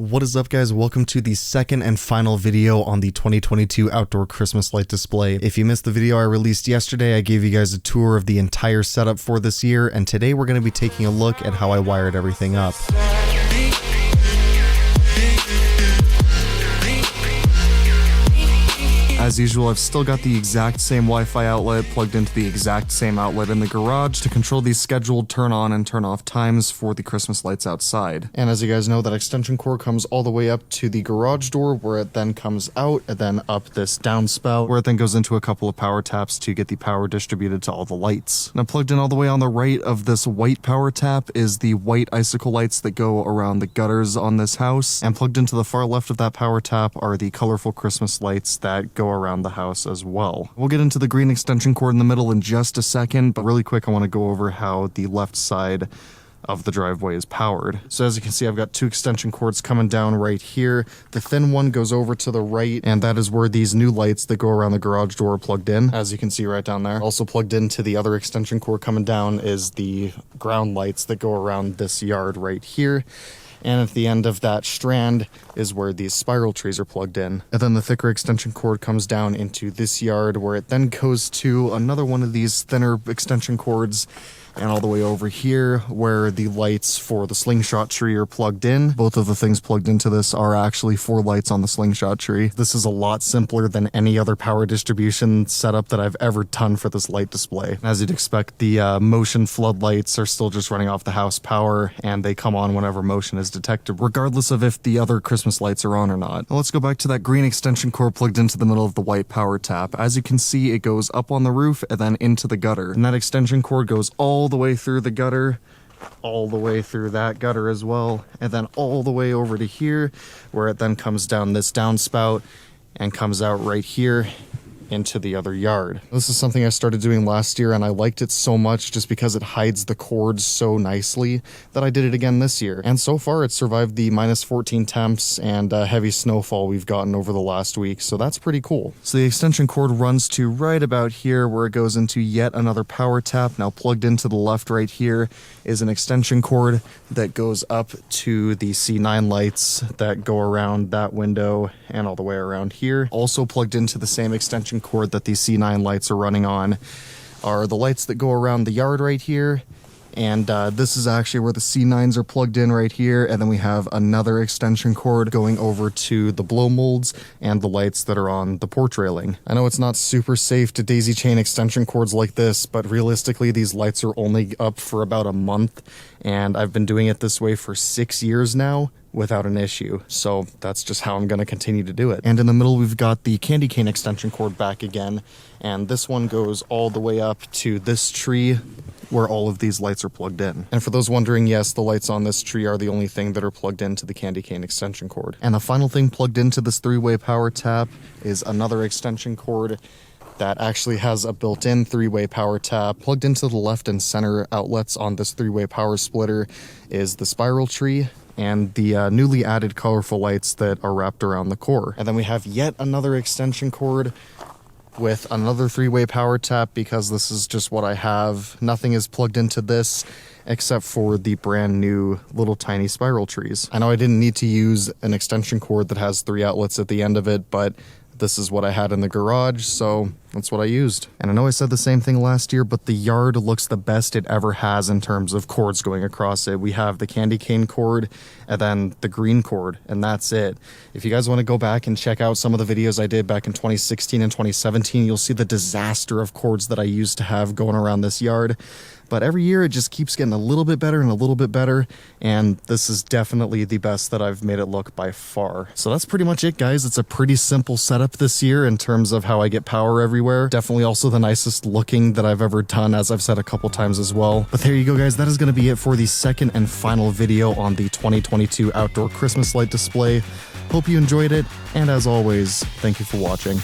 What is up, guys? Welcome to the second and final video on the 2022 outdoor Christmas light display. If you missed the video I released yesterday, I gave you guys a tour of the entire setup for this year, and today we're going to be taking a look at how I wired everything up. As usual, I've still got the exact same Wi-Fi outlet plugged into the exact same outlet in the garage to control the scheduled turn on and turn off times for the Christmas lights outside. And as you guys know, that extension cord comes all the way up to the garage door, where it then comes out and then up this downspout, where it then goes into a couple of power taps to get the power distributed to all the lights. Now, plugged in all the way on the right of this white power tap is the white icicle lights that go around the gutters on this house, and plugged into the far left of that power tap are the colorful Christmas lights that go around the house as well. We'll get into the green extension cord in the middle in just a second, but really quick I want to go over how the left side of the driveway is powered. So as you can see, I've got two extension cords coming down right here. The thin one goes over to the right, and that is where these new lights that go around the garage door are plugged in, as you can see right down there. Also plugged into the other extension cord coming down is the ground lights that go around this yard right here. And at the end of that strand is where these spiral trees are plugged in. And then the thicker extension cord comes down into this yard, where it then goes to another one of these thinner extension cords, and all the way over here where the lights for the slingshot tree are plugged in. Both of the things plugged into this are actually 4 lights on the slingshot tree. This is a lot simpler than any other power distribution setup that I've ever done for this light display. As you'd expect, the motion floodlights are still just running off the house power, and they come on whenever motion is detected, regardless of if the other Christmas lights are on or not. Now let's go back to that green extension cord plugged into the middle of the white power tap. As you can see, it goes up on the roof and then into the gutter. And that extension cord goes all the way through the gutter, all the way through that gutter as well, and then all the way over to here, where it then comes down this downspout and comes out right here into the other yard. This is something I started doing last year, and I liked it so much just because it hides the cords so nicely that I did it again this year. And so far it's survived the -14 temps and heavy snowfall we've gotten over the last week, so that's pretty cool. So the extension cord runs to right about here, where it goes into yet another power tap. Now plugged into the left right here is an extension cord that goes up to the C9 lights that go around that window and all the way around here. Also plugged into the same extension cord that these C9 lights are running on are the lights that go around the yard right here, and this is actually where the C9s are plugged in right here. And then we have another extension cord going over to the blow molds and the lights that are on the porch railing. I know it's not super safe to daisy chain extension cords like this, but realistically these lights are only up for about a month, and I've been doing it this way for 6 years now without an issue. So that's just how I'm going to continue to do it. And in the middle we've got the candy cane extension cord back again, and this one goes all the way up to this tree where all of these lights are plugged in. And for those wondering, yes, the lights on this tree are the only thing that are plugged into the candy cane extension cord. And the final thing plugged into this 3-way power tap is another extension cord that actually has a built-in 3-way power tap. Plugged into the left and center outlets on this 3-way power splitter is the spiral tree and the newly added colorful lights that are wrapped around the core. And then we have yet another extension cord with another 3-way power tap, because this is just what I have. Nothing is plugged into this except for the brand new little tiny spiral trees. I know I didn't need to use an extension cord that has 3 outlets at the end of it, but this is what I had in the garage, so that's what I used. And I know I said the same thing last year, but the yard looks the best it ever has in terms of cords going across it. We have the candy cane cord and then the green cord, and that's it. If you guys want to go back and check out some of the videos I did back in 2016 and 2017, you'll see the disaster of cords that I used to have going around this yard. But every year it just keeps getting a little bit better and a little bit better, and this is definitely the best that I've made it look by far. So that's pretty much it, guys. It's a pretty simple setup this year in terms of how I get power everywhere. Definitely also the nicest looking that I've ever done, as I've said a couple times as well. But there you go, guys. That is going to be it for the second and final video on the 2022 outdoor Christmas light display. Hope you enjoyed it, and as always, thank you for watching.